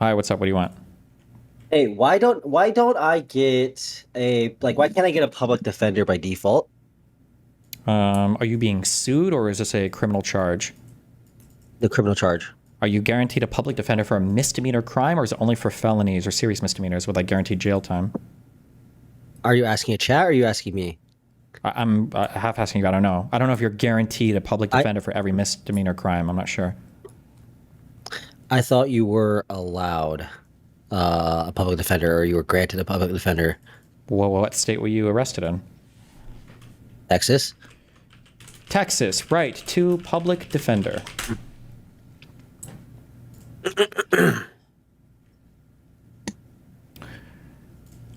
Hi, what's up? What do you want? Hey, why don't I get a like why can't I get a public defender by default? Are you being sued or is this a criminal charge? The criminal charge. Are you guaranteed a public defender for a misdemeanor crime or is it only for felonies or serious misdemeanors with like guaranteed jail time? Are you asking a chat or are you asking me? I'm half asking you. I don't know. I don't know if you're guaranteed a public I defender for every misdemeanor crime. I'm not sure. I thought you were allowed a public defender or you were granted a public defender. Well, what state were you arrested in? Texas? Texas, right. To public defender.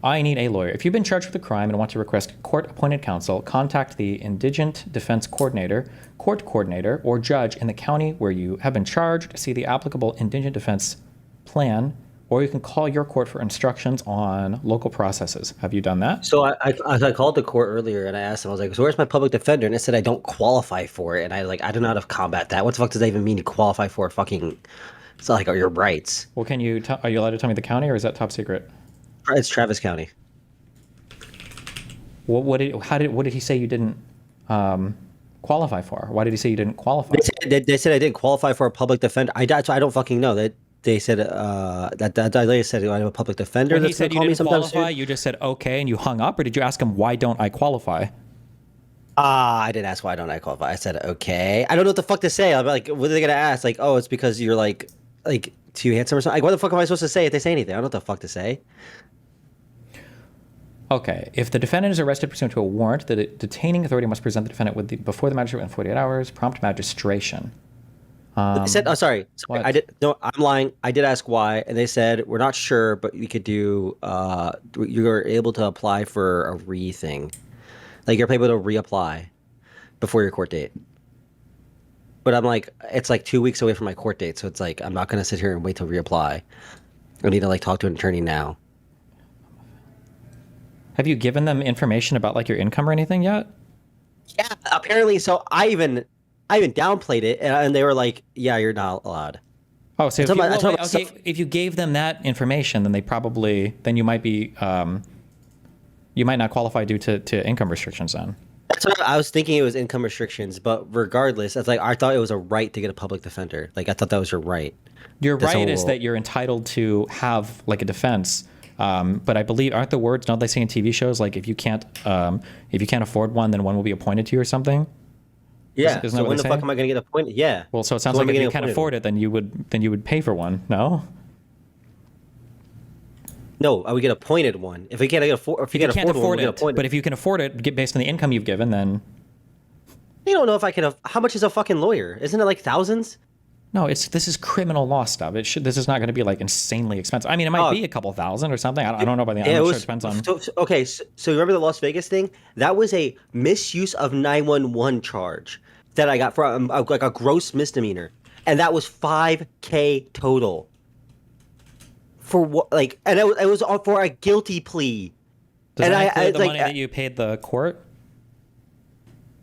I need a lawyer. If you've been charged with a crime and want to request court-appointed counsel, contact the indigent defense coordinator, court coordinator, or judge in the county where you have been charged to see the applicable indigent defense plan, or you can call your court for instructions on local processes. Have you done that? So I called the court earlier and I asked them, I was like, so where's my public defender? And it said I don't qualify for it. And I don't know how to combat that. What the fuck does that even mean to qualify for a fucking it's not like your rights. Well, can you? Are you allowed to tell me the county, or is that top secret? It's Travis County. What did he say you didn't qualify for? Why did he say you didn't qualify? They said I didn't qualify for a public defender. So I don't fucking know that they said that lady said I'm a public defender. When he That's gonna said you call me didn't sometime qualify, soon. you just said okay and you hung up, or did you ask him why don't I qualify? I didn't ask why don't I qualify. I said okay. I don't know what the fuck to say. I'm like, what are they gonna ask? Like, oh, it's because you're like too handsome or something. Like, what the fuck am I supposed to say if they say anything? I don't know what the fuck to say. Okay, if the defendant is arrested pursuant to a warrant, the detaining authority must present the defendant before the magistrate within 48 hours. Prompt magistration. They said, oh, sorry, I What? did. No, I'm lying. I did ask why, and they said we're not sure, but we could do. You're able to apply for a re thing, like you're able to reapply before your court date. But I'm like, it's like 2 weeks away from my court date, so it's like I'm not gonna sit here and wait to reapply. I need to like talk to an attorney now. Have you given them information about like your income or anything yet? Yeah, apparently. So I even downplayed it, and they were like, "Yeah, you're not allowed." Oh, so I if told you my, I well, told wait, my okay, stuff. if you gave them that information, then then you might be you might not qualify due to income restrictions then. That's what I was thinking. It was income restrictions, but regardless, it's like I thought it was a right to get a public defender. Like I thought that was your right. Your That right someone is will. that you're entitled to have like a defense. But I believe aren't the words don't they say in TV shows like if you can't afford one, then one will be appointed to you or something? Yeah. Isn't that So what when they the fuck say? am I gonna get appointed? Yeah. Well, so it So sounds when like am I if you getting can't appointed? afford it, then you would pay for one. No, No, I would get appointed one. If we can't get afford, if you if you can't can't afford one, we'll afford get it, appointed. but if you can afford it, based on the income you've given, then You don't know if I can. How much is a fucking lawyer? Isn't it like thousands? no, this is criminal law stuff. This is not going to be like insanely expensive. I mean, it might Oh, be a couple thousand or something. I don't know about the. I'm it not sure. It was depends on. okay. So you remember the Las Vegas thing? That was a misuse of 911 charge that I got from like a gross misdemeanor, and that was 5K total for what? Like, and it was all for a guilty plea. Does And that I include it's the like money that you paid the court?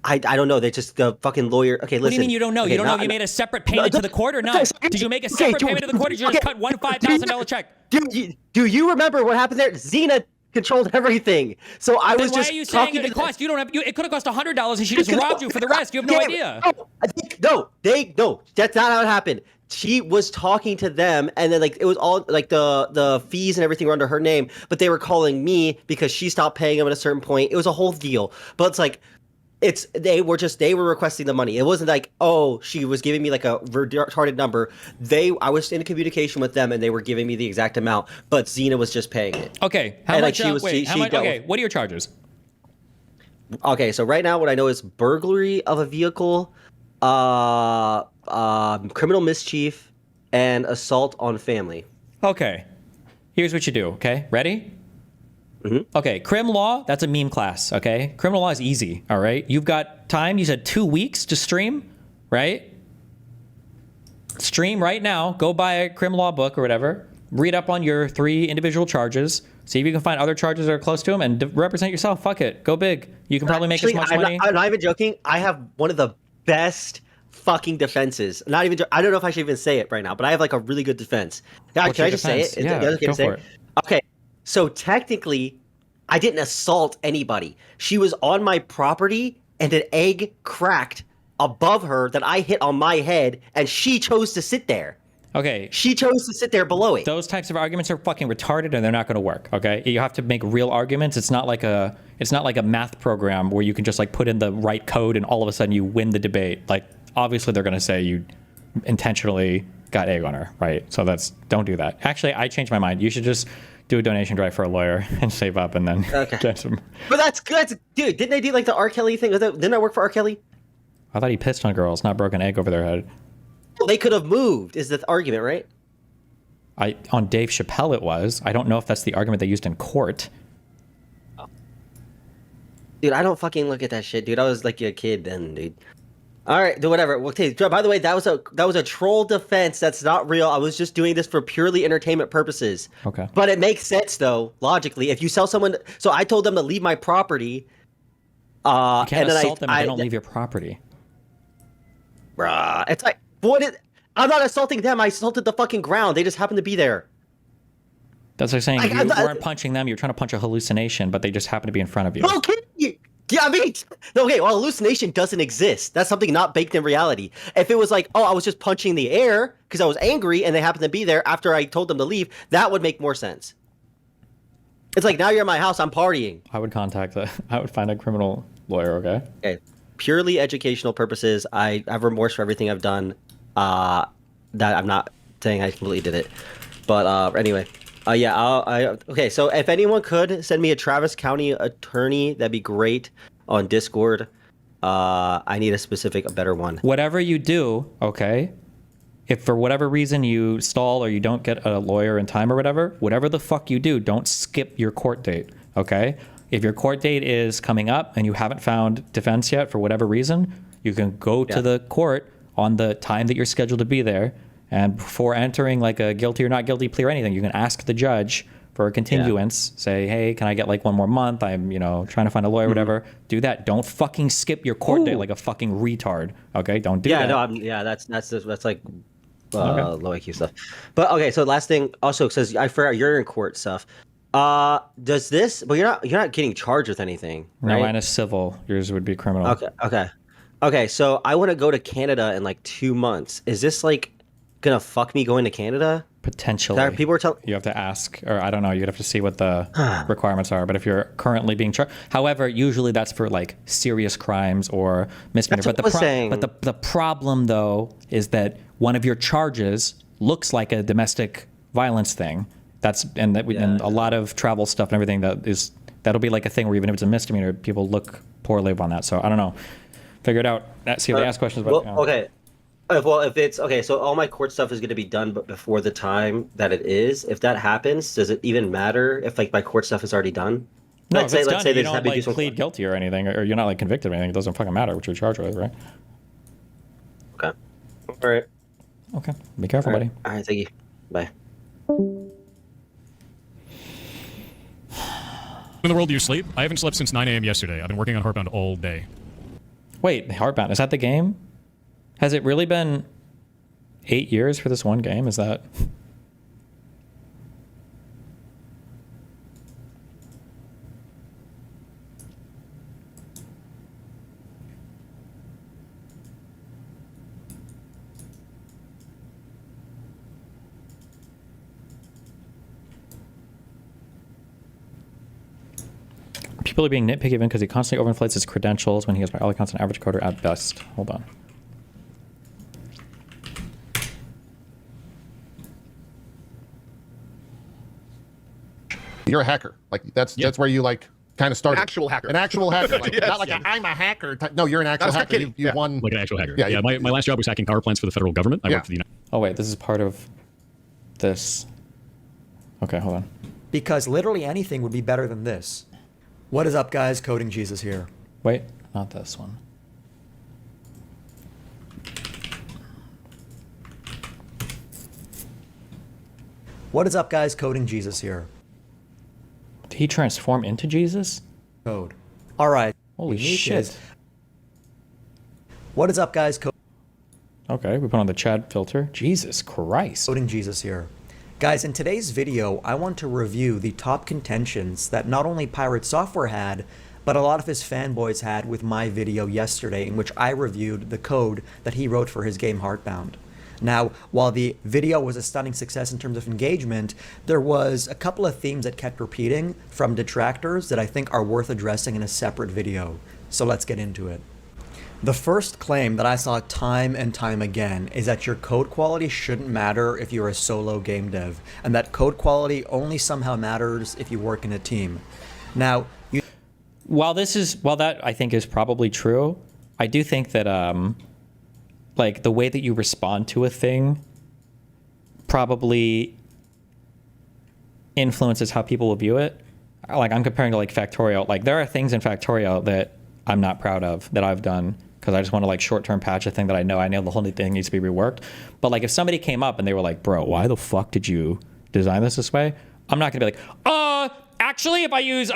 I don't know. They just the fucking lawyer. Okay, What do you mean listen. you don't know? You Okay, don't know if you made a separate payment to the court or okay, not? Did you make a okay, separate payment to the court, or did you okay. just cut one five Do you, thousand dollar check? do you remember what happened there? Xena controlled everything. So I Then was why are just you saying talking it to the, cost? You don't have. It could have cost $100, and she just because robbed you for the rest. You have no yeah, idea. no, I think no, that's not how it happened. She was talking to them, and then like it was all like the fees and everything were under her name, but they were calling me because she stopped paying them at a certain point. It was a whole deal. But it's like they were requesting the money. It wasn't like, oh, she was giving me like a retarded number. I was in communication with them and they were giving me the exact amount, but Xena was just paying it. Okay, how And like much? Wait, how she much? dealt Okay, what are your charges? okay, so right now what I know is burglary of a vehicle, criminal mischief, and assault on family. Okay, here's what you do. Okay, ready? Okay, crim law, that's a meme class, okay? Criminal law is easy, all right? You've got time, you said 2 weeks to stream, right? Stream right now, go buy a crim law book or whatever, read up on your 3 individual charges, see if you can find other charges that are close to them, and represent yourself. Fuck it, go big. You can probably make as Actually, much I'm not, money. I'm not even joking. I have one of the best fucking defenses. Not even. I don't know if I should even say it right now, but I have like a really good defense. Yeah, What's can your I just say defense? it? Yeah, Is it okay go to say for it? it. Okay, so technically, I didn't assault anybody. She was on my property, and an egg cracked above her that I hit on my head, and she chose to sit there. Okay, She chose to sit there below it. those types of arguments are fucking retarded and they're not going to work. Okay, you have to make real arguments. It's not like a math program where you can just like put in the right code and all of a sudden you win the debate. Like obviously they're going to say you intentionally got egg on her, right? So don't do that. Actually, I changed my mind. You should just do a donation drive for a lawyer and save up and then get some. But that's good, dude. Didn't they do like the R. Kelly thing? Didn't that work for R. Kelly? I thought he pissed on girls, not broke an egg over their head. Well, they could have moved. Is the argument right? On Dave Chappelle it was. I don't know if that's the argument they used in court. Dude, I don't fucking look at that shit, dude. I was like a kid then, dude. All right, dude, whatever. Okay, by the way, that was a troll defense. That's not real. I was just doing this for purely entertainment purposes. Okay. But it makes sense though, logically. If you sell someone, so I told them to leave my property. You can't and then assault them if they don't leave your property. Bruh, it's like I'm not assaulting them. I assaulted the fucking ground. They just happened to be there. That's like saying you weren't punching them. You're trying to punch a hallucination, but they just happen to be in front of you. Okay. Yeah, I mean, okay, well, hallucination doesn't exist. That's something not baked in reality. If it was like, oh, I was just punching the air because I was angry and they happened to be there after I told them to leave, that would make more sense. It's like, now you're at my house, I'm partying. I would I would find a criminal lawyer, okay? Okay. Purely educational purposes, I have remorse for everything I've done. That I'm not saying I completely did it. But anyway. Yeah, okay, so if anyone could send me a Travis County attorney, that'd be great on Discord. I need a better one. Whatever you do, okay, if for whatever reason you stall or you don't get a lawyer in time or whatever the fuck you do, don't skip your court date, okay? If your court date is coming up and you haven't found defense yet for whatever reason, you can go to the court on the time that you're scheduled to be there. And before entering like a guilty or not guilty plea or anything, you can ask the judge for a continuance. Say, hey, can I get like one more month? I'm, trying to find a lawyer, whatever. Do that. Don't fucking skip your court date like a fucking retard. Okay, don't do that. That's like low IQ stuff. But okay, so last thing also says I forgot you're in court stuff. Does this? But you're not getting charged with anything, right? No, mine is civil. Yours would be criminal. Okay. So I want to go to Canada in like 2 months. Is this like gonna fuck me going to Canada? Potentially. People are telling you have to ask, or I don't know, you'd have to see what the requirements are. But if you're currently being charged, however, usually that's for like serious crimes or misdemeanor. But the problem though is that one of your charges looks like a domestic violence thing. And a lot of travel stuff and everything that'll be like a thing where even if it's a misdemeanor, people look poorly on that. So I don't know. Figure it out. See if they ask questions about. Okay. Well, if it's okay, so all my court stuff is going to be done, but before the time that it is. If that happens, does it even matter if like my court stuff is already done? No, let's say you don't like plead guilty or anything, or you're not like convicted of anything. It doesn't fucking matter what you're charged with, right? Okay. All right. Okay. Be careful, buddy. All right. Thank you. Bye. In the world do you sleep? I haven't slept since 9 a.m. yesterday. I've been working on Heartbound all day. Wait, Heartbound, is that the game? Has it really been 8 years for this one game? Is that... People are being nitpicky even because he constantly overinflates his credentials when he is by all accounts an average coder at best. Hold on. You're a hacker. Like that's where you like kind of started. An actual hacker. An actual hacker. Like, Yes, not like I'm a hacker. No, you're an actual hacker. You've won. Like an actual hacker. Yeah. My last job was hacking power plants for the federal government. I worked for the United. Oh wait, this is part of this. Okay, hold on. Because literally anything would be better than this. What is up, guys? Coding Jesus here. Wait, not this one. What is up, guys? Coding Jesus here. Did he transform into Jesus? Code. All right. Holy Unique shit. What is up, guys? Okay, we put on the Chad filter. Jesus Christ. Quoting Jesus here. Guys, in today's video, I want to review the top contentions that not only Pirate Software had, but a lot of his fanboys had with my video yesterday, in which I reviewed the code that he wrote for his game Heartbound. Now, while the video was a stunning success in terms of engagement, there was a couple of themes that kept repeating from detractors that I think are worth addressing in a separate video. So let's get into it. The first claim that I saw time and time again is that your code quality shouldn't matter if you're a solo game dev, and that code quality only somehow matters if you work in a team. Now, while that I think is probably true, I do think that like the way that you respond to a thing probably influences how people will view it. Like I'm comparing to like Factorial. Like there are things in Factorial that I'm not proud of that I've done because I just want to like short-term patch a thing that I know the whole thing needs to be reworked. But like if somebody came up and they were like, bro, why the fuck did you design this way? I'm not gonna be like, actually, if I use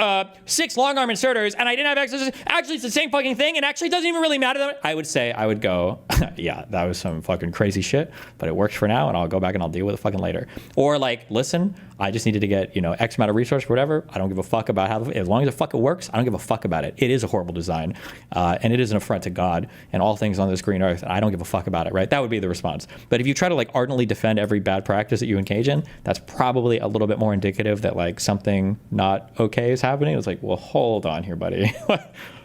6 long arm inserters and I didn't have access, actually it's the same fucking thing and actually doesn't even really matter. I would go, yeah, that was some fucking crazy shit, but it works for now and I'll go back and I'll deal with it fucking later. Or like, listen, I just needed to get, X amount of resource or whatever. I don't give a fuck about how, as long as it fucking works, I don't give a fuck about it. It is a horrible design and it is an affront to God and all things on this green earth. And I don't give a fuck about it, right? That would be the response. But if you try to like ardently defend every bad practice that you engage in, that's probably a little bit more indicative that like something not okay is happening. It's like, well, hold on here, buddy.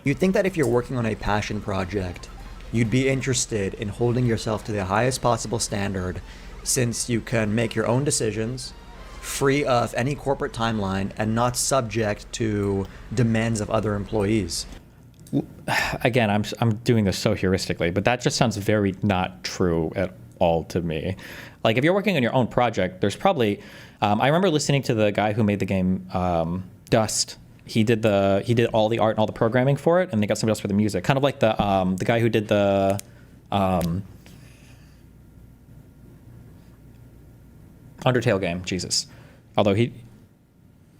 you'd think that if you're working on a passion project, you'd be interested in holding yourself to the highest possible standard, since you can make your own decisions, free of any corporate timeline, and not subject to demands of other employees. Again, I'm doing this so heuristically, but that just sounds very not true at all to me. Like if you're working on your own project, there's probably I remember listening to the guy who made the game Dust. He did all the art and all the programming for it, and they got somebody else for the music. Kind of like the guy who did the Undertale game, Jesus. Although he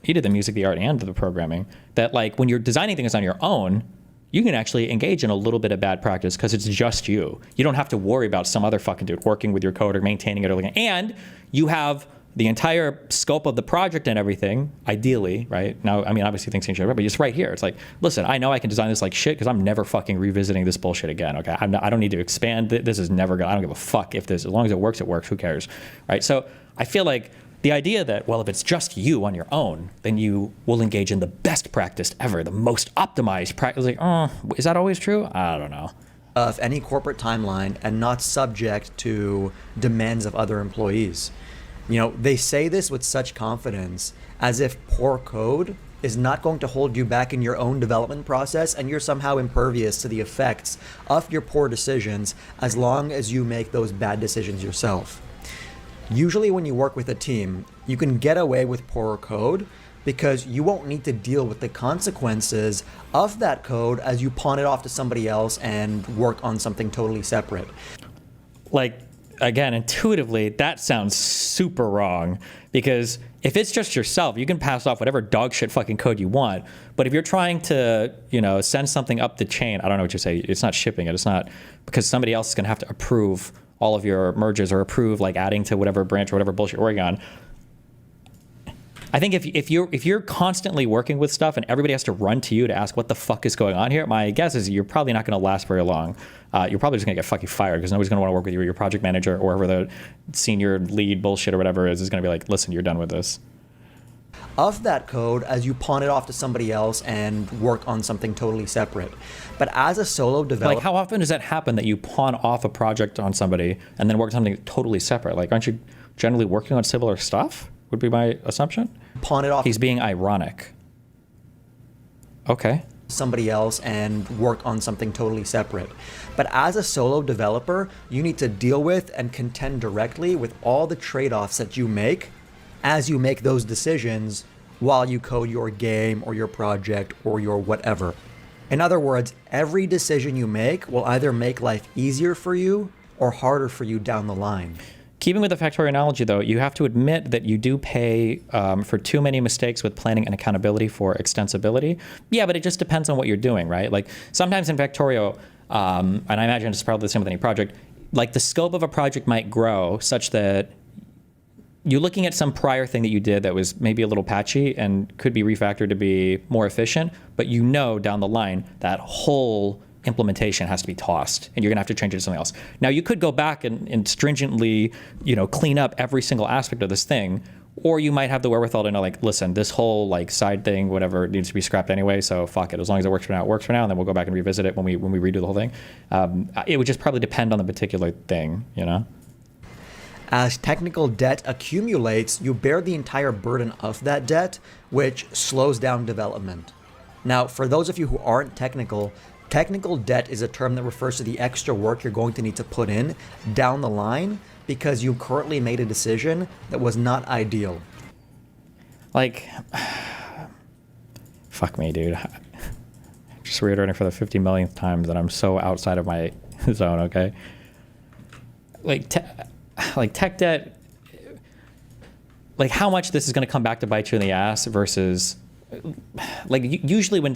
did the music, the art, and the programming. That like when you're designing things on your own, you can actually engage in a little bit of bad practice because it's just you. You don't have to worry about some other fucking dude working with your code or maintaining it or looking. And you have the entire scope of the project and everything, ideally, right? Now, I mean, obviously things change, but just right here. It's like, listen, I know I can design this like shit because I'm never fucking revisiting this bullshit again, okay? I don't need to expand. This is never gonna, I don't give a fuck if this, as long as it works, who cares, right? So I feel like the idea that, well, if it's just you on your own, then you will engage in the best practice ever, the most optimized practice. Like, is that always true? I don't know. Of any corporate timeline and not subject to demands of other employees. They say this with such confidence, as if poor code is not going to hold you back in your own development process and you're somehow impervious to the effects of your poor decisions as long as you make those bad decisions yourself. Usually when you work with a team, you can get away with poorer code because you won't need to deal with the consequences of that code as you pawn it off to somebody else and work on something totally separate. Like, again, intuitively, that sounds super wrong because if it's just yourself, you can pass off whatever dog shit fucking code you want. But if you're trying to, send something up the chain, I don't know what you say, it's not shipping it. It's not because somebody else is going to have to approve all of your merges or approve like adding to whatever branch or whatever bullshit you're working on. I think if you're constantly working with stuff and everybody has to run to you to ask what the fuck is going on here, my guess is you're probably not going to last very long. You're probably just going to get fucking fired because nobody's going to want to work with you or your project manager or whoever the senior lead bullshit or whatever is going to be like, listen, you're done with this. Of that code as you pawn it off to somebody else and work on something totally separate. But as a solo developer... Like how often does that happen that you pawn off a project on somebody and then work on something totally separate? Like aren't you generally working on similar stuff? Would be my assumption. Pawn it off. He's being ironic. Okay. Somebody else and work on something totally separate. But as a solo developer, you need to deal with and contend directly with all the trade-offs that you make as you make those decisions while you code your game or your project or your whatever. In other words, every decision you make will either make life easier for you or harder for you down the line. Keeping with the Factorial analogy, though, you have to admit that you do pay for too many mistakes with planning and accountability for extensibility. Yeah, but it just depends on what you're doing, right? Like sometimes in Factorial, and I imagine it's probably the same with any project, like the scope of a project might grow such that you're looking at some prior thing that you did that was maybe a little patchy and could be refactored to be more efficient, but you know down the line that whole implementation has to be tossed and you're gonna have to change it to something else. Now you could go back and stringently, clean up every single aspect of this thing, or you might have the wherewithal to know, like, listen, this whole like side thing, whatever, needs to be scrapped anyway, so fuck it. As long as it works for now, it works for now, and then we'll go back and revisit it when we redo the whole thing. It would just probably depend on the particular thing, As technical debt accumulates, you bear the entire burden of that debt, which slows down development. Now, for those of you who aren't technical debt is a term that refers to the extra work you're going to need to put in down the line because you currently made a decision that was not ideal. Like, fuck me, dude. Just reiterating for the 50 millionth time that I'm so outside of my zone, okay? Like tech debt, like how much this is going to come back to bite you in the ass versus, like, usually when,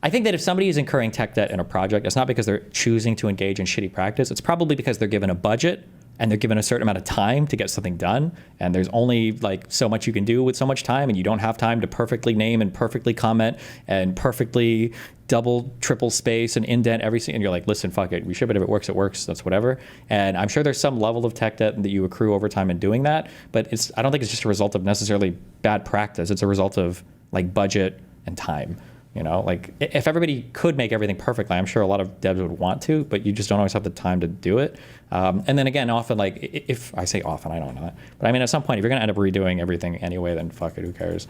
I think that if somebody is incurring tech debt in a project, it's not because they're choosing to engage in shitty practice. It's probably because they're given a budget and they're given a certain amount of time to get something done. And there's only like so much you can do with so much time, and you don't have time to perfectly name and perfectly comment and perfectly double, triple space and indent everything. And you're like, listen, fuck it. We ship it. If it works, that's whatever. And I'm sure there's some level of tech debt that you accrue over time in doing that. But I don't think it's just a result of necessarily bad practice. It's a result of like budget and time. Like if everybody could make everything perfectly, I'm sure a lot of devs would want to, but you just don't always have the time to do it. And then again, often, like, if I say often, I don't know that, but I mean, at some point, if you're going to end up redoing everything anyway, then fuck it, who cares?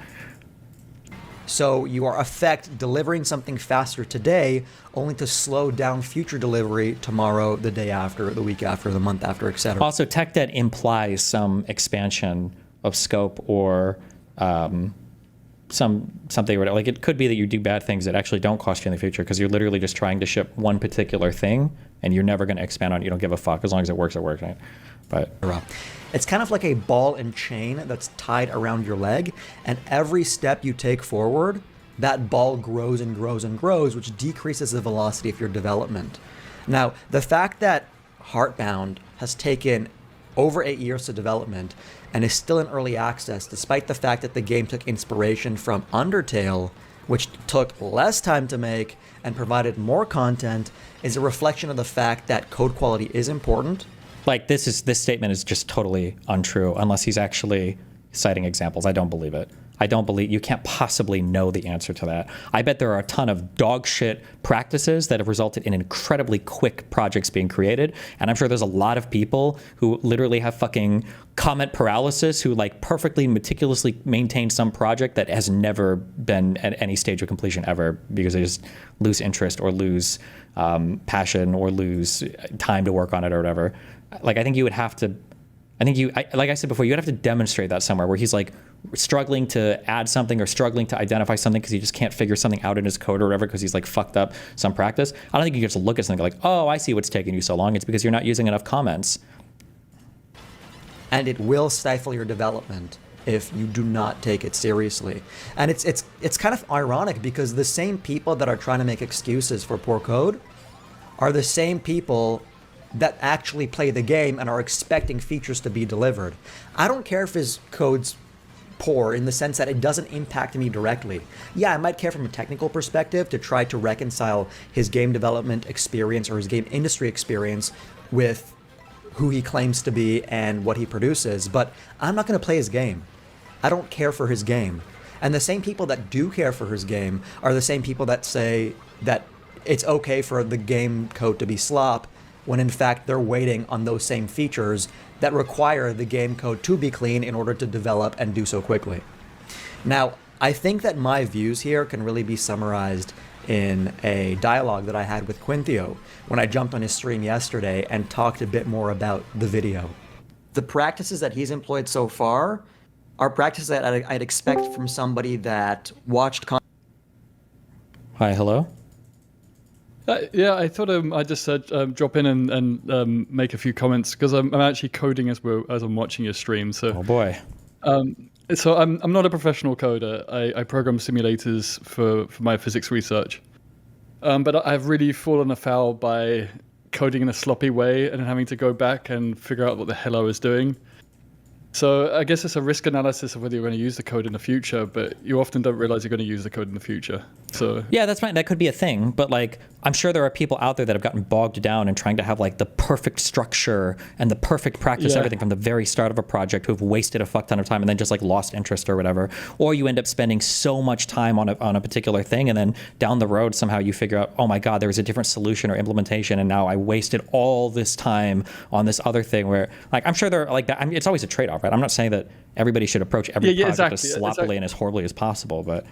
So you are delivering something faster today, only to slow down future delivery tomorrow, the day after, the week after, the month after, etc. Also, tech debt implies some expansion of scope or something like it could be that you do bad things that actually don't cost you in the future because you're literally just trying to ship one particular thing and you're never going to expand on it. You don't give a fuck. As long as it works, right? But it's kind of like a ball and chain that's tied around your leg, and every step you take forward, that ball grows and grows and grows, which decreases the velocity of your development. Now, the fact that Heartbound has taken over 8 years to development and is still in early access, despite the fact that the game took inspiration from Undertale, which took less time to make and provided more content, is a reflection of the fact that code quality is important. Like this statement is just totally untrue unless he's actually citing examples. I don't believe it. You can't possibly know the answer to that. I bet there are a ton of dog shit practices that have resulted in incredibly quick projects being created. And I'm sure there's a lot of people who literally have fucking comment paralysis who like perfectly meticulously maintain some project that has never been at any stage of completion ever because they just lose interest or lose passion or lose time to work on it or whatever. Like, I think you would have to, like I said before, you'd have to demonstrate that somewhere where he's like struggling to add something or struggling to identify something because he just can't figure something out in his code or whatever because he's like fucked up some practice. I don't think you can just look at something like, oh, I see what's taking you so long. It's because you're not using enough comments. And it will stifle your development if you do not take it seriously. And it's kind of ironic because the same people that are trying to make excuses for poor code are the same people that actually play the game and are expecting features to be delivered. I don't care if his code's poor in the sense that it doesn't impact me directly. Yeah, I might care from a technical perspective to try to reconcile his game development experience or his game industry experience with who he claims to be and what he produces, but I'm not going to play his game. I don't care for his game. And the same people that do care for his game are the same people that say that it's okay for the game code to be slop, when in fact they're waiting on those same features that require the game code to be clean in order to develop and do so quickly. Now, I think that my views here can really be summarized in a dialogue that I had with Quinthio when I jumped on his stream yesterday and talked a bit more about the video. The practices that he's employed so far are practices that I'd expect from somebody that watched Hi, hello? Yeah, I thought I'd just drop in and make a few comments because I'm actually coding as I'm watching your stream. So, oh boy. So I'm not a professional coder. I program simulators for my physics research. But I've really fallen afoul by coding in a sloppy way and then having to go back and figure out what the hell I was doing. So I guess it's a risk analysis of whether you're going to use the code in the future, but you often don't realize you're going to use the code in the future. So yeah, that's fine. That could be a thing, but like I'm sure there are people out there that have gotten bogged down in trying to have like the perfect structure and the perfect practice, everything from the very start of a project, who've wasted a fuck ton of time and then just like lost interest or whatever. Or you end up spending so much time on a particular thing, and then down the road somehow you figure out, oh my god, there was a different solution or implementation, and now I wasted all this time on this other thing. Where like I'm sure there like that. I mean, it's always a trade-off, right? I'm not saying that everybody should approach every project as sloppily and as horribly as possible, but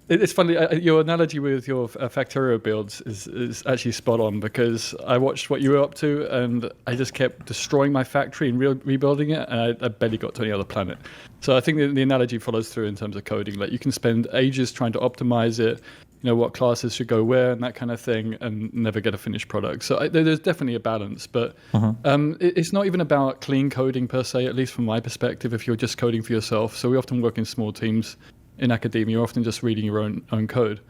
it's funny. Your analogy with your Factorio builds is actually spot on, because I watched what you were up to, and I just kept destroying my factory and rebuilding it, and I barely got to any other planet. So I think the analogy follows through in terms of coding. Like you can spend ages trying to optimize it, what classes should go where and that kind of thing, and never get a finished product. So there's definitely a balance, but it's not even about clean coding per se, at least from my perspective, if you're just coding for yourself. So we often work in small teams in academia. You're often just reading your own code.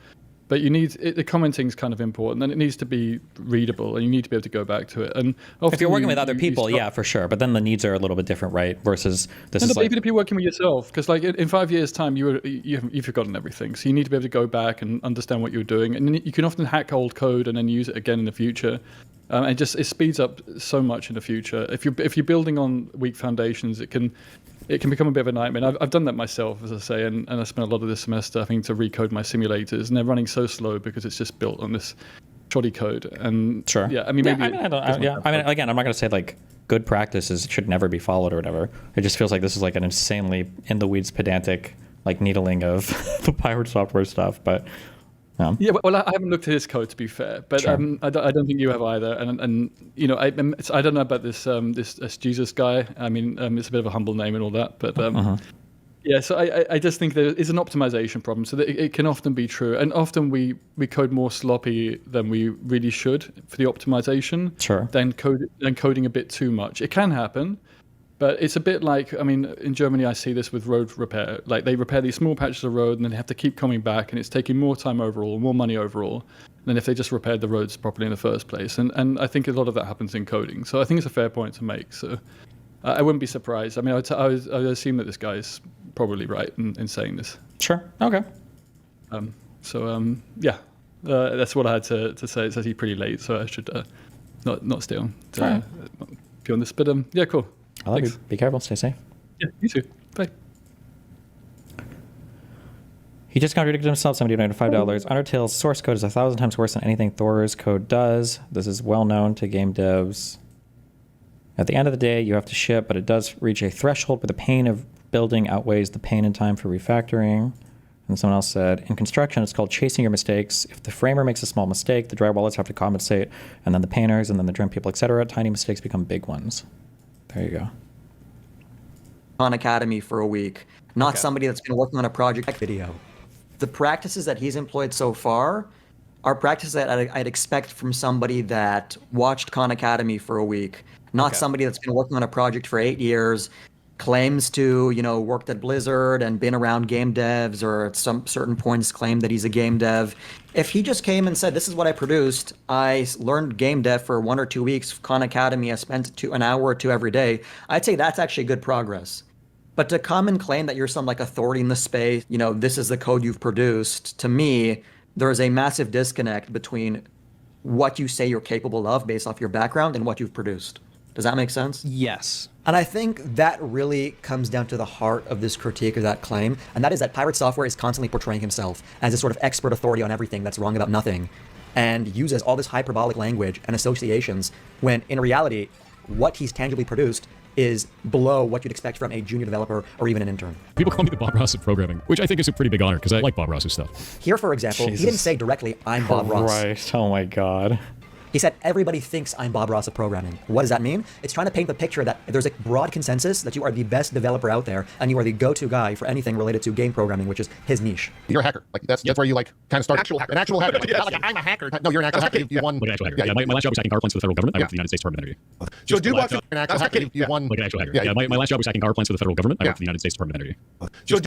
But you need the commenting is kind of important, and it needs to be readable, and you need to be able to go back to it. And if you're working with other people, yeah, for sure. But then the needs are a little bit different, right? Versus this is like, even if you're working with yourself, because like in 5 years' time, you've forgotten everything. So you need to be able to go back and understand what you're doing, and you can often hack old code and then use it again in the future. And it speeds up so much in the future. If you're building on weak foundations, it can become a bit of a nightmare. I've done that myself, as I say, and I spent a lot of this semester having to recode my simulators, and they're running so slow because it's just built on this shoddy code. And sure, yeah, I mean, maybe again, I'm not going to say like good practices should never be followed or whatever. It just feels like this is like an insanely in the weeds, pedantic like needling of the pirate software stuff, but. Yeah, well, I haven't looked at his code, to be fair, but sure. I don't think you have either. And I don't know about this this Jesus guy. I mean, it's a bit of a humble name and all that, but yeah. So I just think there is an optimization problem. So that it can often be true, and often we code more sloppy than we really should for the optimization. Sure. Than coding a bit too much. It can happen. But it's a bit like, I mean, in Germany, I see this with road repair. Like they repair these small patches of road, and then they have to keep coming back, and it's taking more time overall, more money overall, than if they just repaired the roads properly in the first place. And I think a lot of that happens in coding. So I think it's a fair point to make. So I wouldn't be surprised. I mean, I would assume that this guy is probably right in saying this. Sure. Okay. Yeah, that's what I had to say. It's actually pretty late, so I should not stay on to be on this. But yeah, cool. I love you. Be careful. Stay safe. Yeah, you too. Bye. He just contradicted himself. Somebody donated $5. Undertale's source code is 1,000 times worse than anything Thor's code does. This is well known to game devs. At the end of the day, you have to ship, but it does reach a threshold where the pain of building outweighs the pain and time for refactoring. And someone else said, in construction, it's called chasing your mistakes. If the framer makes a small mistake, the drywallers have to compensate, and then the painters, and then the trim people, etc. Tiny mistakes become big ones. There you go. On Academy for a week, not somebody that's been working on a project video. The practices that he's employed so far are practices that I'd expect from somebody that watched Khan Academy for a week, not somebody that's been working on a project for 8 years, claims to, worked at Blizzard and been around game devs, or at some certain points claimed that he's a game dev. If he just came and said, this is what I produced, I learned game dev for 1 or 2 weeks, Khan Academy, I spent an hour or two every day, I'd say that's actually good progress. But to come and claim that you're some authority in the space, this is the code you've produced, to me, there is a massive disconnect between what you say you're capable of based off your background and what you've produced. Does that make sense? Yes. And I think that really comes down to the heart of this critique of that claim, and that is that Pirate Software is constantly portraying himself as a sort of expert authority on everything that's wrong about nothing, and uses all this hyperbolic language and associations, when in reality, what he's tangibly produced is below what you'd expect from a junior developer or even an intern. People call me the Bob Ross of programming, which I think is a pretty big honor because I like Bob Ross's stuff. Here, for example, he didn't say directly, I'm Bob Ross. Right. Oh my God. He said, everybody thinks I'm Bob Ross of programming. What does that mean? It's trying to paint the picture that there's a broad consensus that you are the best developer out there, and you are the go-to guy for anything related to game programming, which is his niche. You're a hacker. That's where you kind of start. An actual hacker. Yes. I'm a hacker. No, you're an actual hacker. You won. Like an actual hacker. Yeah, my last job was hacking power plants for the federal government. I worked for the United States Department of Energy. So do watch an actual hacker. You won. Like an actual hacker. Yeah, my last job was hacking power plants for the federal government. I worked for the United States Department of Energy.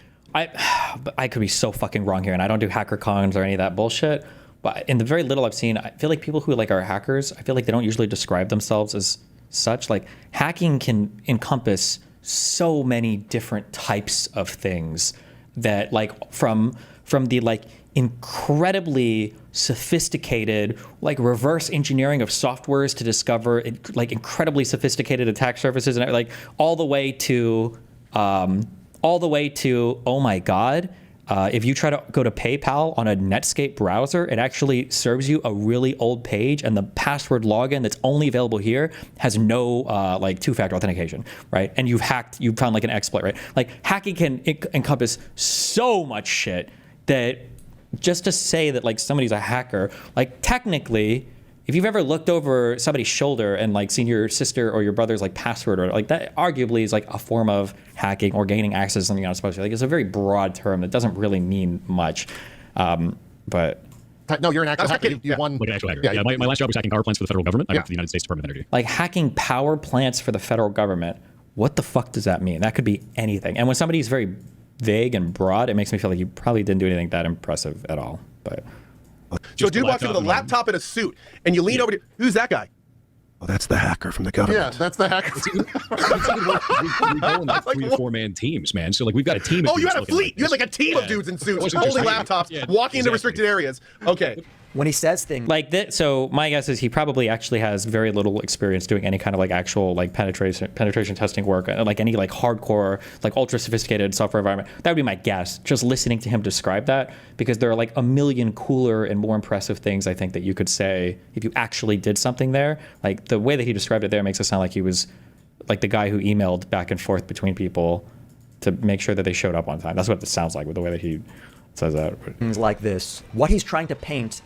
I could be so fucking wrong here, and I don't do hacker cons or any of that bullshit. but in the very little I've seen, I feel like people who like are hackers, I feel like they don't usually describe themselves as such. Like hacking can encompass so many different types of things that like from the like incredibly sophisticated like reverse engineering of softwares to discover like incredibly sophisticated attack surfaces and like all the way to oh my god, if you try to go to PayPal on a Netscape browser, it actually serves you a really old page, and the password login that's only available here has no like two-factor authentication, right? And you've found like an exploit, right? Like hacking can encompass so much shit that just to say that like somebody's a hacker, like technically, if you've ever looked over somebody's shoulder and like seen your sister or your brother's like password or like that, arguably is like a form of hacking or gaining access to something you're not supposed to. Like it's a very broad term that doesn't really mean much. But No, you're an actual hacker. You won. Like an actual hacker. Yeah, Yeah, my last job was hacking power plants for the federal government. I Yeah. worked for the United States Department of Energy. like hacking power plants for the federal government, what the fuck does that mean? That could be anything. And when somebody's very vague and broad, it makes me feel like you probably didn't do anything that impressive at all. But So a dude walks in with a laptop and a suit, and you lean over to, who's that guy? Oh, that's the hacker from the government. Yeah, that's the hacker. We go in like 3 or 4 man teams, man. So like we've got a team. Oh, you had a fleet. You had like a team of dudes in suits wasn't holding just- laptops, Yeah, walking into exactly. restricted areas. Okay. When he says things like that, so my guess is he probably actually has very little experience doing any kind of like actual like penetration testing work, like any like hardcore, like ultra sophisticated software environment. That would be my guess, just listening to him describe that, because there are like a million cooler and more impressive things I think that you could say if you actually did something there. Like the way that he described it there makes it sound like he was like the guy who emailed back and forth between people to make sure that they showed up on time. That's what it sounds like with the way that he says that. things like this, what he's trying to paint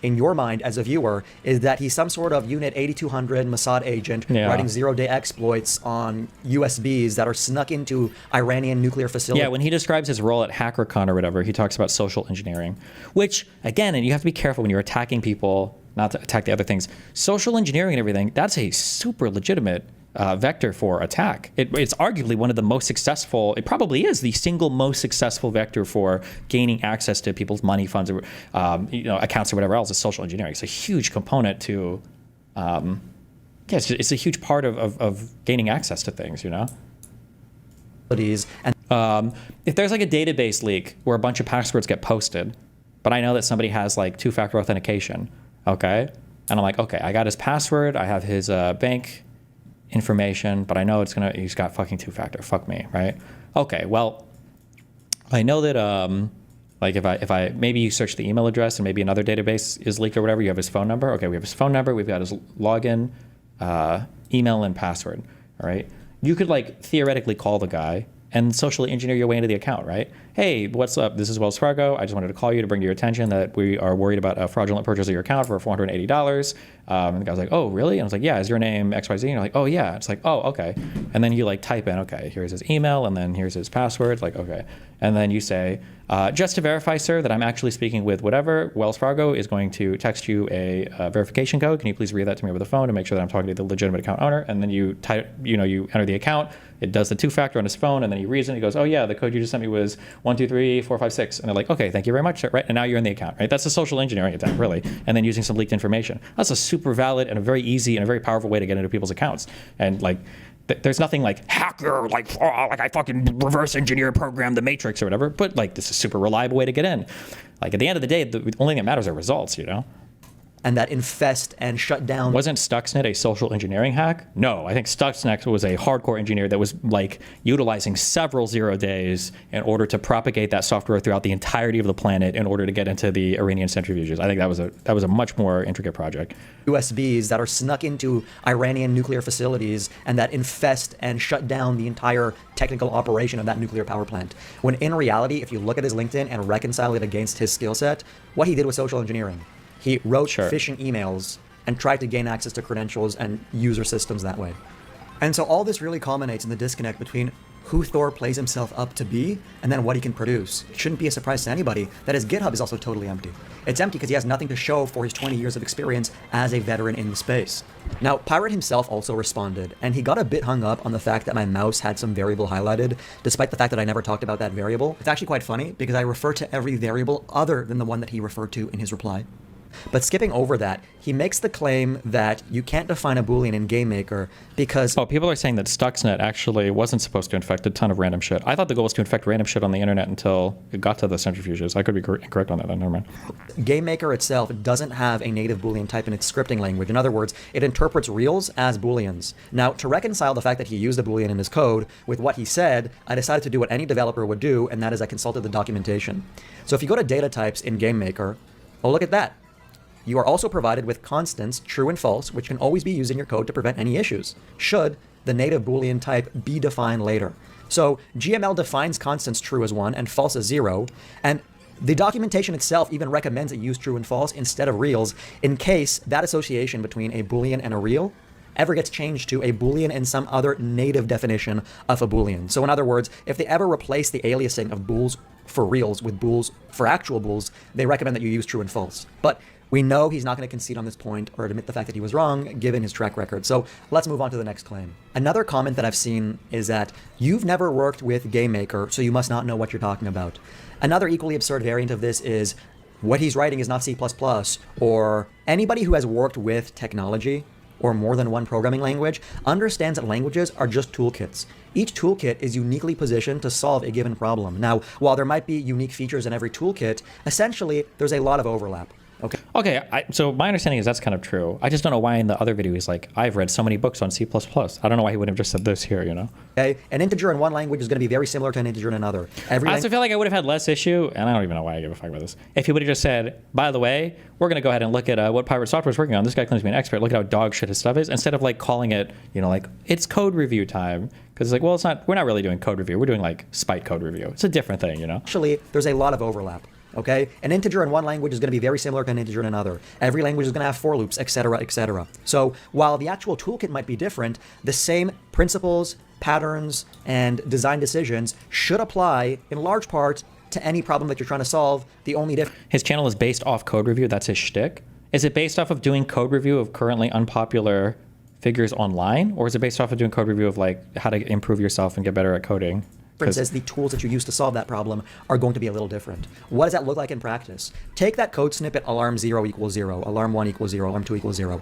in your mind as a viewer is that he's some sort of Unit 8200 Mossad agent Yeah. writing zero-day exploits on USBs that are snuck into Iranian nuclear facilities. Yeah, when he describes his role at HackerCon or whatever, he talks about social engineering, which, again, and you have to be careful when you're attacking people, not to attack the other things. Social engineering and everything, that's a super legitimate vector for attack. It's arguably one of the most successful, it probably is the single most successful vector for gaining access to people's money, funds, or accounts or whatever else is social engineering. It's a huge component to, it's a huge part of gaining access to things, you know? And If there's like a database leak where a bunch of passwords get posted, but I know that somebody has like two-factor authentication, okay? And I'm like, okay, I got his password, I have his bank information, but I know he's got fucking two-factor, fuck me, right? Okay, well, I know that like if I maybe you search the email address and maybe another database is leaked or whatever, you have his phone number. Okay, we have his phone number, we've got his login, email and password, all right? You could like theoretically call the guy and socially engineer your way into the account, right? Hey, what's up? This is Wells Fargo. I just wanted to call you to bring to your attention that we are worried about a fraudulent purchase of your account for $480. And the guy was like, oh, really? And I was like, yeah, is your name XYZ? And you're like, oh, yeah. It's like, oh, okay. And then you like type in, okay, here's his email, and then here's his password. Like, okay. And then you say, just to verify, sir, that I'm actually speaking with whatever, Wells Fargo is going to text you a verification code. Can you please read that to me over the phone to make sure that I'm talking to the legitimate account owner? And then you type, you enter the account. It does the two-factor on his phone, and then he reads it. He goes, oh, yeah, the code you just sent me was 123456. And they're like, okay, thank you very much, right? And now you're in the account, right? That's a social engineering attack, really. And then using some leaked information. That's a super valid and a very easy and a very powerful way to get into people's accounts. And like, there's nothing like hacker, like I fucking reverse engineer program the matrix or whatever, but like this is a super reliable way to get in. Like at the end of the day, the only thing that matters are results, you know? and that infest and shut down. Wasn't Stuxnet a social engineering hack? No, I think Stuxnet was a hardcore engineer that was like utilizing several 0 days in order to propagate that software throughout the entirety of the planet in order to get into the Iranian centrifuges. I think that was a much more intricate project. USBs that are snuck into Iranian nuclear facilities and that infest and shut down the entire technical operation of that nuclear power plant. When in reality, if you look at his LinkedIn and reconcile it against his skill set, what he did was social engineering. He wrote phishing emails and tried to gain access to credentials and user systems that way. And so all this really culminates in the disconnect between who Thor plays himself up to be and then what he can produce. It shouldn't be a surprise to anybody that his GitHub is also totally empty. It's empty because he has nothing to show for his 20 years of experience as a veteran in the space. Now, Pirate himself also responded, and he got a bit hung up on the fact that my mouse had some variable highlighted, despite the fact that I never talked about that variable. It's actually quite funny because I refer to every variable other than the one that he referred to in his reply. But skipping over that, he makes the claim that you can't define a Boolean in GameMaker because... Oh, people are saying that Stuxnet actually wasn't supposed to infect a ton of random shit. I thought the goal was to infect random shit on the internet until it got to the centrifuges. I could be incorrect on that. Never mind. GameMaker itself doesn't have a native Boolean type in its scripting language. In other words, it interprets reals as Booleans. Now, to reconcile the fact that he used a Boolean in his code with what he said, I decided to do what any developer would do, and that is I consulted the documentation. So if you go to data types in GameMaker, well, look at that. You are also provided with constants, true and false, which can always be used in your code to prevent any issues, should the native Boolean type be defined later. So GML defines constants true as 1 and false as 0, and the documentation itself even recommends that you use true and false instead of reals in case that association between a Boolean and a real ever gets changed to a Boolean and some other native definition of a Boolean. So in other words, if they ever replace the aliasing of bools for reals with bools for actual bools, they recommend that you use true and false. But we know he's not going to concede on this point or admit the fact that he was wrong, given his track record. So let's move on to the next claim. Another comment that I've seen is that you've never worked with GameMaker, so you must not know what you're talking about. Another equally absurd variant of this is what he's writing is not C++, or anybody who has worked with technology or more than one programming language understands that languages are just toolkits. Each toolkit is uniquely positioned to solve a given problem. Now, while there might be unique features in every toolkit, essentially there's a lot of overlap. Okay, so my understanding is that's kind of true. I just don't know why in the other video he's like, I've read so many books on C++. I don't know why he wouldn't have just said this here, you know? Okay, an integer in one language is going to be very similar to an integer in another. I also feel like I would have had less issue, and I don't even know why I give a fuck about this, if he would have just said, by the way, we're going to go ahead and look at what Pirate Software is working on. This guy claims to be an expert. Look at how dog shit his stuff is, instead of like calling it, you know, like, it's code review time. Because it's like, well, we're not really doing code review. We're doing like spite code review. It's a different thing, you know? Actually, there's a lot of overlap. Okay, an integer in one language is going to be very similar to an integer in another. Every language is going to have for loops, etc., etc. So while the actual toolkit might be different, the same principles, patterns, and design decisions should apply in large part to any problem that you're trying to solve. The only difference... His channel is based off code review. That's his shtick. Is it based off of doing code review of currently unpopular figures online, or is it based off of doing code review of like how to improve yourself and get better at coding? Says the tools that you use to solve that problem are going to be a little different. What does that look like in practice? Take that code snippet, alarm 0 equals 0, alarm 1 equals 0, alarm 2 equals 0.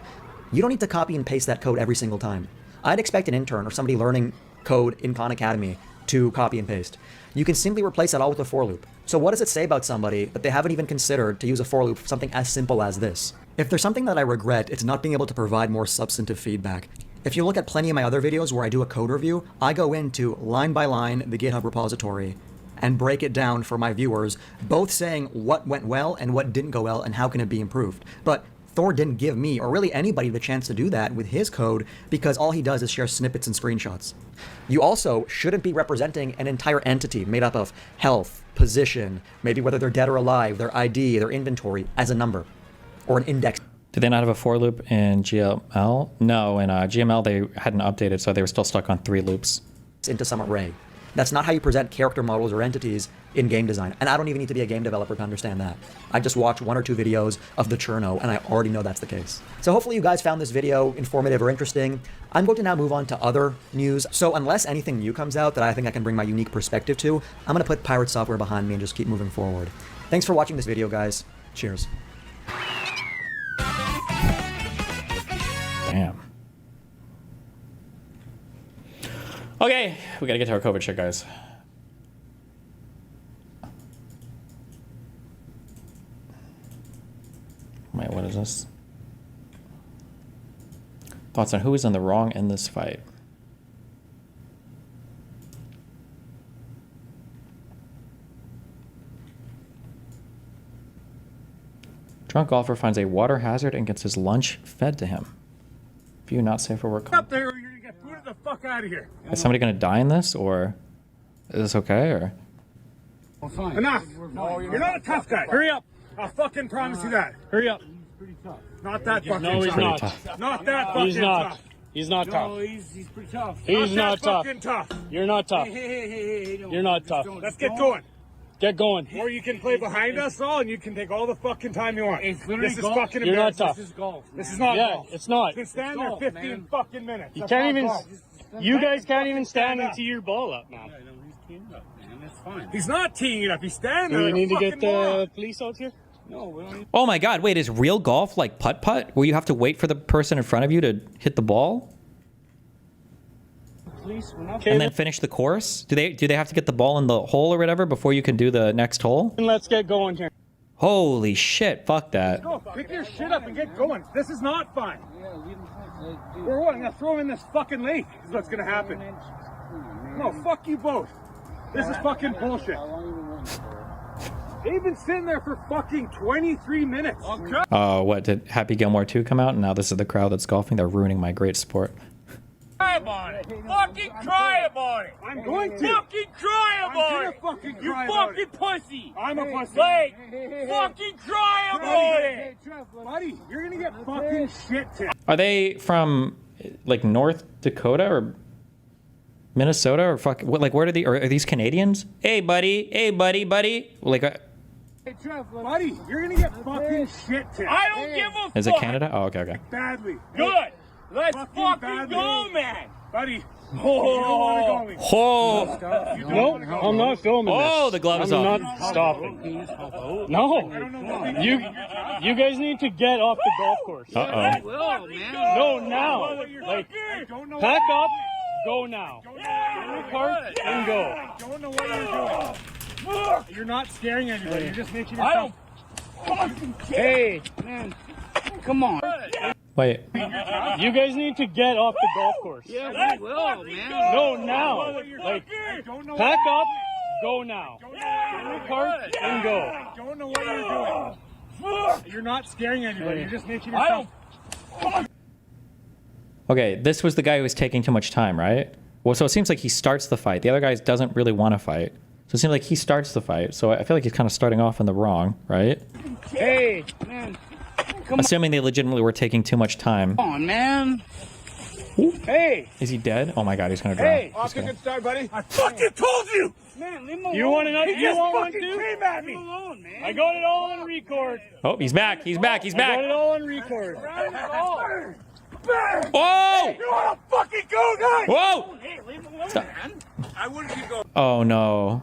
You don't need to copy and paste that code every single time. I'd expect an intern or somebody learning code in Khan Academy to copy and paste. You can simply replace it all with a for loop. So what does it say about somebody that they haven't even considered to use a for loop for something as simple as this? If there's something that I regret, it's not being able to provide more substantive feedback. If you look at plenty of my other videos where I do a code review, I go into line by line the GitHub repository and break it down for my viewers, both saying what went well and what didn't go well and how can it be improved. But Thor didn't give me, or really anybody, the chance to do that with his code because all he does is share snippets and screenshots. You also shouldn't be representing an entire entity made up of health, position, maybe whether they're dead or alive, their ID, their inventory, as a number or an index. Did they not have a for loop in GML? No, in GML they hadn't updated, so they were still stuck on 3 loops. Into some array. That's not how you present character models or entities in game design. And I don't even need to be a game developer to understand that. I just watched 1 or 2 videos of the Cherno, and I already know that's the case. So hopefully you guys found this video informative or interesting. I'm going to now move on to other news. So unless anything new comes out that I think I can bring my unique perspective to, I'm going to put Pirate Software behind me and just keep moving forward. Thanks for watching this video, guys. Cheers. Damn. Okay, we gotta get to our COVID shit, guys. Wait, what is this? Thoughts on who is in the wrong in this fight? Drunk golfer finds a water hazard and gets his lunch fed to him. View not safe for work. Up there, or you're gonna get booted the fuck out of here. Is somebody gonna die in this, or is this okay, or? Well, fine. Enough. No, you're not a tough guy. Hurry up. I'll fucking promise you that. Hurry up. He's pretty tough. Not that fucking No, he's tough. not. Not that fucking He's not. tough. He's not tough. No, he's pretty tough. He's not tough. Fucking tough. You're not tough. Hey, You're not tough. Let's get going. Get going. Or you can play behind us all, and you can take all the fucking time you want. It's literally this is fucking You're not embarrassing. tough. This is golf. This is not Yeah, golf. it's not. You can stand there 15 fucking minutes. You That's can't not even. golf. You guys can't even stand up. and tee your ball up now. He's not teeing it up. He's standing there. Do we like a need to get fucking moron. the police out here? Oh my God, wait, is real golf like putt-putt, where you have to wait for the person in front of you to hit the ball? And then finish the course? Do they have to get the ball in the hole or whatever before you can do the next hole? Let's get going here. Holy shit, fuck that. Go, pick your shit up and get going. This is not fun. We're what? I'm gonna throw him in this fucking lake. Is what's gonna happen. No, fuck you both. This is fucking bullshit. They've been sitting there for fucking 23 minutes. Okay. Oh, what, did Happy Gilmore 2 come out and now this is the crowd that's golfing? They're ruining my great sport. Try about it. Fucking try about it. I'm going to. Fucking try about it. Fucking you fucking pussy. I'm a pussy. Like, fucking try about it. Buddy, you're gonna get fucking shit tipped. Are they from like North Dakota or Minnesota or fuck? What, like, where are are these Canadians? Hey, buddy, like. Buddy, you're gonna get fucking shit tipped. I don't give a fuck. Is it Canada? Oh, okay. Badly. Good. Let's fucking go, man. Buddy. Oh. No, I'm not filming this. Oh, the glove is I'm off. not stopping. No. You guys need to get off the golf course. Uh-oh. No, now. Like, pack up, go now. Get in the car and go. I don't know what you're doing. You're not scaring anybody. You're just making yourself. Hey, man. Come on. Wait. You guys need to get off the golf course. Yeah, we will, man. No, now. Like, pack up, go now. Get in the car and go. I don't know what you're doing. You're not scaring anybody. You're just making yourself. Okay, this was the guy who was taking too much time, right? Well, so it seems like he starts the fight. The other guy doesn't really want to fight. So it seems like he starts the fight. So I feel like he's kind of starting off in the wrong, right? Hey, man. Assuming they legitimately were taking too much time. Come on, man. Hey. Is he dead? Oh my God, he's gonna drown. Hey. Off to a good start, buddy. I fucking told you. Man, leave him alone. You want another? You want one too? Came at me. Leave him alone, man. I got it all on record. Oh, he's back. He's back. He's I got back. it all on record. Whoa! You wanna fucking go, guys? Whoa! Hey, leave him alone, Stop. man. I wouldn't keep going. Oh no.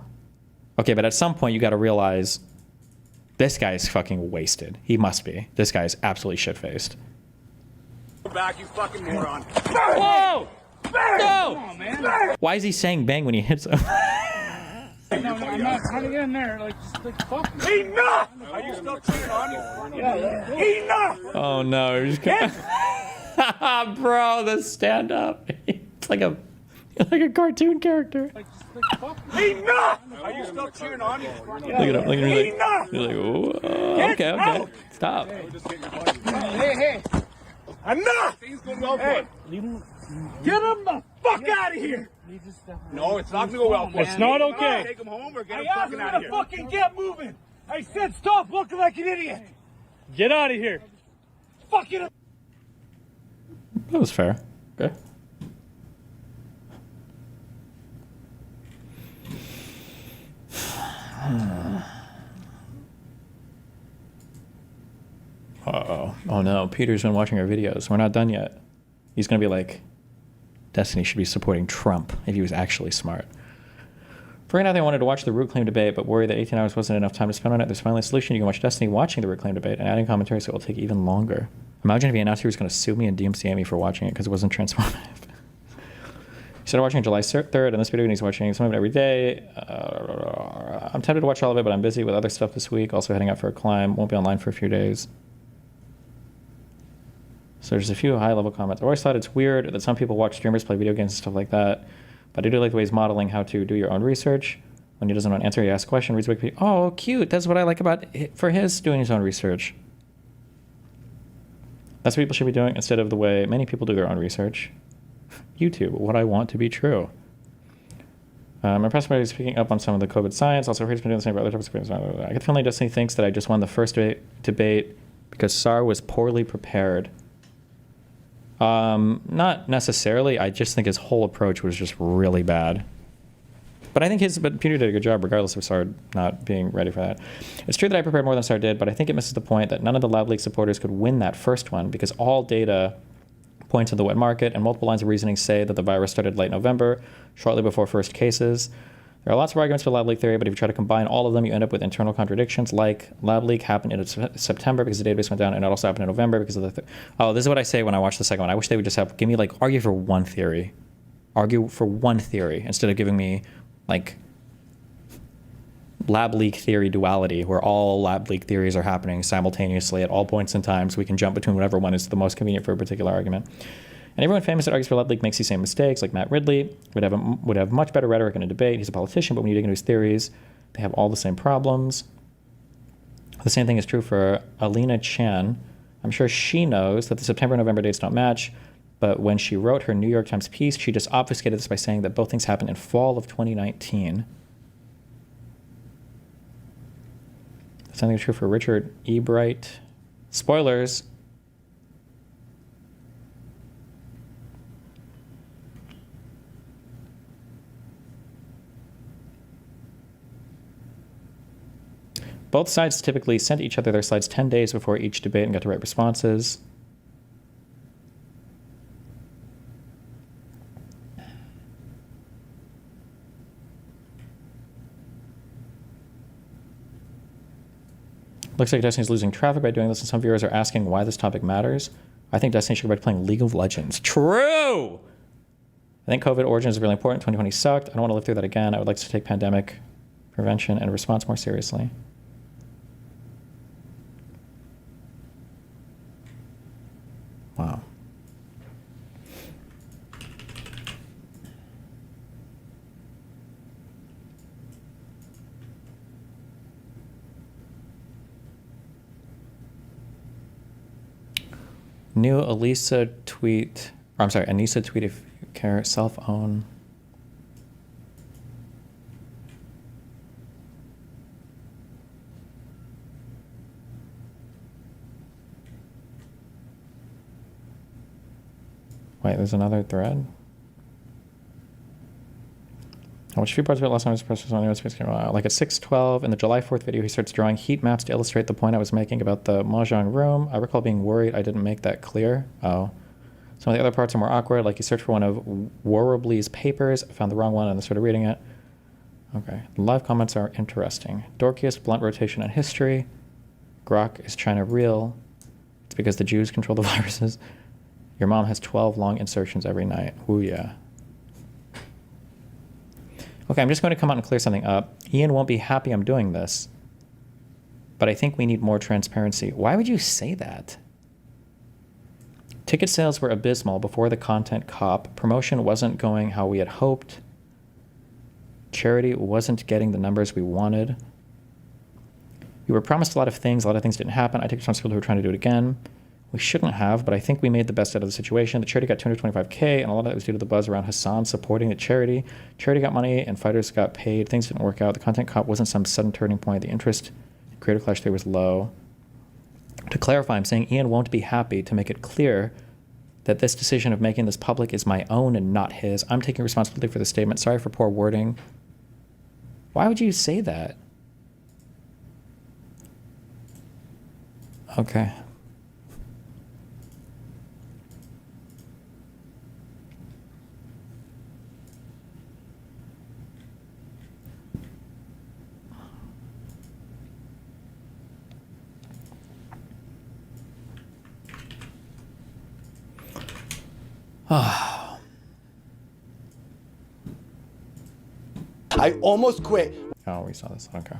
Okay, but at some point you got to realize this guy is fucking wasted. He must be. This guy is absolutely shit-faced. Go back, you fucking moron. Whoa! Bang! No! Come on, man. Why is he saying bang when he hits him? No, I'm not trying to get in there. Like, just like, fuck me. Enough! Are you still cheating on me? Yeah. Enough! Oh no, he's bro, the stand-up. It's like a cartoon character. Like, just like, fuck me. Enough! Are you still cheering on me? Look at him. Look at him. Enough! He's like, oh, okay. Stop. Hey. Enough! Hey, get him the fuck out of here! No, it's not gonna go well for It's not okay. Take him home or get I him asked fucking him out of to here. fucking get moving! I said stop looking like an idiot! Get out of here. Fucking... That was fair. Okay. Uh-oh. Oh no, Peter's been watching our videos. We're not done yet. He's gonna be like, Destiny should be supporting Trump if he was actually smart. For right now, they wanted to watch the Root Claim debate, but worried that 18 hours wasn't enough time to spend on it. There's finally a solution. You can watch Destiny watching the Root Claim debate and adding commentary, so it will take even longer. Imagine if he announced he was going to sue me and DMCA me for watching it because it wasn't transformative. He started watching on July 3rd, and this video he's watching some of it every day. I'm tempted to watch all of it, but I'm busy with other stuff this week. Also heading out for a climb. Won't be online for a few days. So there's a few high-level comments. I always thought it's weird that some people watch streamers play video games and stuff like that. But I do like the way he's modeling how to do your own research. When he doesn't know an answer, he asks a question, reads Wikipedia. Oh, cute. That's what I like about for his doing his own research. That's what people should be doing instead of the way many people do their own research. YouTube, what I want to be true. I'm impressed by speaking up on some of the COVID science. Also, he's been doing the same for other topics. I get the feeling Destiny thinks that I just won the first debate because Sar was poorly prepared. Not necessarily. I just think his whole approach was just really bad. But I think Peter did a good job, regardless of Sar not being ready for that. It's true that I prepared more than Sar did, but I think it misses the point that none of the Lab League supporters could win that first one because all data points to the wet market, and multiple lines of reasoning say that the virus started late November, shortly before first cases. There are lots of arguments for lab leak theory, but if you try to combine all of them, you end up with internal contradictions, like lab leak happened in September because the database went down, and it also happened in November because of the... Oh, this is what I say when I watch the second one. I wish they would just have... Give me, like, argue for one theory. Argue for one theory instead of giving me, like, lab leak theory duality, where all lab leak theories are happening simultaneously at all points in time, so we can jump between whatever one is the most convenient for a particular argument. And everyone famous that argues for lab leak makes these same mistakes, like Matt Ridley would have much better rhetoric in a debate. He's a politician, but when you dig into his theories, they have all the same problems. The same thing is true for Alina Chan. I'm sure she knows that the September and November dates don't match, but when she wrote her New York Times piece, she just obfuscated this by saying that both things happened in fall of 2019. The same thing is true for Richard Ebright. Spoilers. Both sides typically sent each other their slides 10 days before each debate and got to write responses. Looks like Destiny's losing traffic by doing this, and some viewers are asking why this topic matters. I think Destiny should go back to playing League of Legends. True! I think COVID origins is really important. 2020 sucked. I don't want to live through that again. I would like to take pandemic prevention and response more seriously. Wow. New Elisa tweet, or I'm sorry, Anissa tweet if you care, self-own. Wait, there's another thread? I watched a few parts of it last time I was pressed on the like at 6:12 in the July 4th video, he starts drawing heat maps to illustrate the point I was making about the mahjong room. I recall being worried I didn't make that clear. Oh. Some of the other parts are more awkward, like you search for one of Warrabley's papers, I found the wrong one and then started reading it. Okay. The live comments are interesting. Dorkiest, blunt rotation on history. Grok is China real. It's because the Jews control the viruses. Your mom has 12 long insertions every night. Ooh, yeah. Okay, I'm just going to come out and clear something up. Ian won't be happy I'm doing this, but I think we need more transparency. Why would you say that? Ticket sales were abysmal before the content cop. Promotion wasn't going how we had hoped. Charity wasn't getting the numbers we wanted. We were promised a lot of things didn't happen. I take responsibility for trying to do it again. We shouldn't have, but I think we made the best out of the situation. The charity got $225K, and a lot of that was due to the buzz around Hassan supporting the charity. Charity got money, and fighters got paid. Things didn't work out. The content cop wasn't some sudden turning point. The interest in Creator Clash 3 was low. To clarify, I'm saying Ian won't be happy to make it clear that this decision of making this public is my own and not his. I'm taking responsibility for the statement. Sorry for poor wording. Why would you say that? Okay. I almost quit. Oh, we saw this. Okay.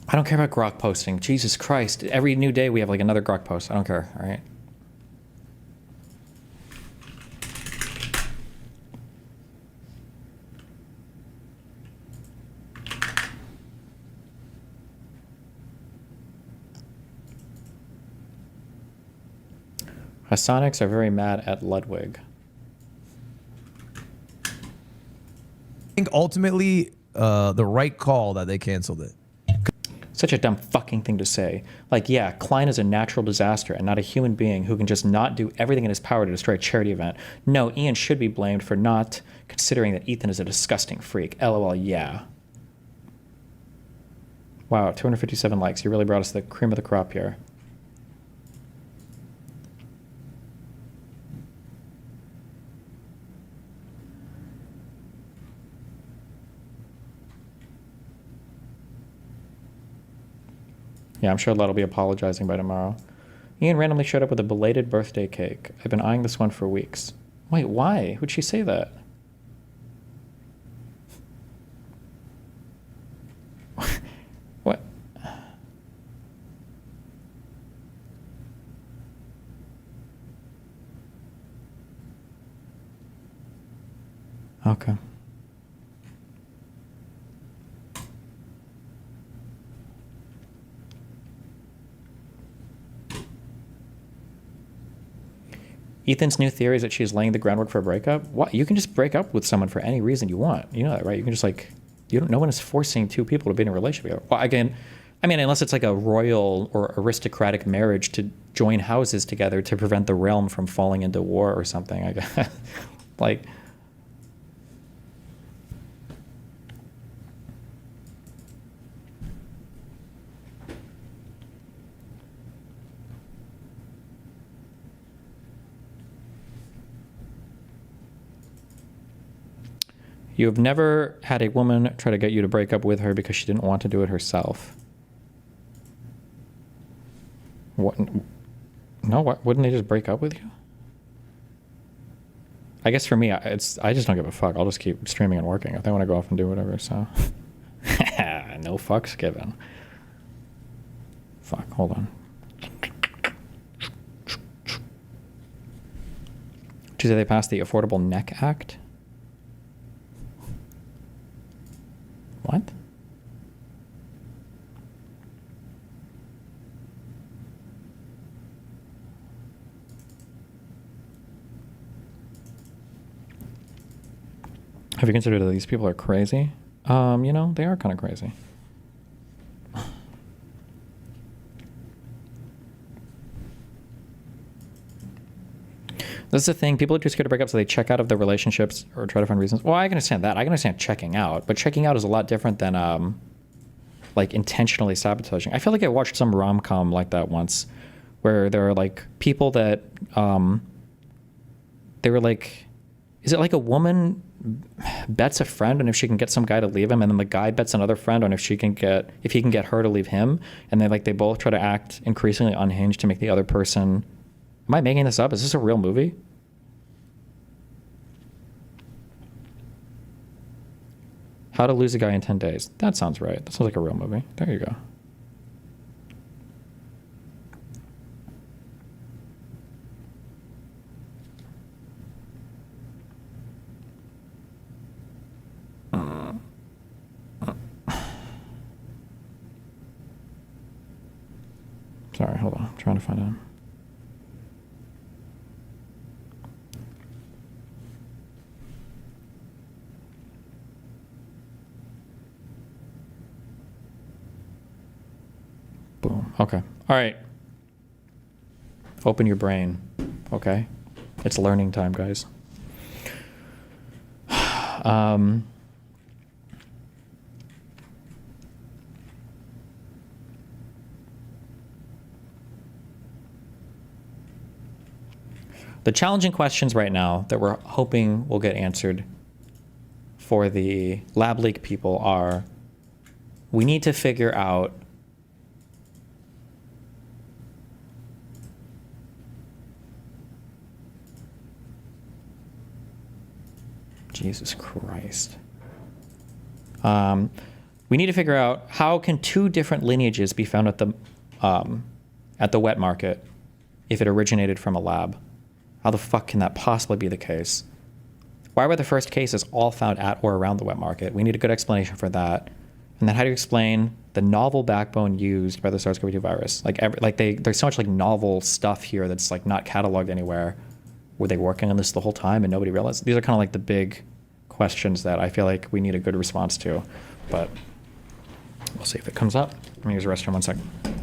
I don't care about Grok posting. Jesus Christ. Every new day we have like another Grok post. I don't care. All right. Hassanics are very mad at Ludwig. think ultimately the right call that they canceled it. Such a dumb fucking thing to say. Like, yeah, Klein is a natural disaster and not a human being who can just not do everything in his power to destroy a charity event. No, Ian should be blamed for not considering that Ethan is a disgusting freak. LOL, yeah. Wow, 257 likes. You really brought us the cream of the crop here. Yeah, I'm sure Lud will be apologizing by tomorrow. Ian randomly showed up with a belated birthday cake. I've been eyeing this one for weeks. Wait, why? Who'd she say that? What? Okay. Ethan's new theory is that she's laying the groundwork for a breakup. What? You can just break up with someone for any reason you want. You know that, right? You can just like, you don't. No one is forcing two people to be in a relationship. Well, again, I mean, unless it's like a royal or aristocratic marriage to join houses together to prevent the realm from falling into war or something. I guess. Like. You have never had a woman try to get you to break up with her because she didn't want to do it herself. What? No, what? Wouldn't they just break up with you? I guess for me, I just don't give a fuck. I'll just keep streaming and working if they want to go off and do whatever. So, no fucks given. Fuck. Hold on. Tuesday they passed the Affordable Neck Act. What? Have you considered that these people are crazy? You know, they are kind of crazy. This is the thing. People are too scared to break up, so they check out of the relationships or try to find reasons. Well, I can understand that. I can understand checking out. But checking out is a lot different than, like, intentionally sabotaging. I feel like I watched some rom-com like that once, where there are, like, people that, they were like, is it like a woman bets a friend on if she can get some guy to leave him, and then the guy bets another friend on if he can get her to leave him, and they both try to act increasingly unhinged to make the other person... Am I making this up? Is this a real movie? How to Lose a Guy in 10 Days. That sounds right. That sounds like a real movie. There you go. Sorry, hold on. I'm trying to find out. Boom. Okay. All right. Open your brain. Okay. It's learning time, guys. The challenging questions right now that we're hoping will get answered for the lab leak people are, we need to figure out Jesus Christ. We need to figure out how can two different lineages be found at the wet market if it originated from a lab? How the fuck can that possibly be the case? Why were the first cases all found at or around the wet market? We need a good explanation for that. And then how do you explain the novel backbone used by the SARS-CoV-2 virus? There's so much like novel stuff here that's like not cataloged anywhere. Were they working on this the whole time and nobody realized? These are kind of like the big questions that I feel like we need a good response to, but we'll see if it comes up. Let me use the restroom 1 second.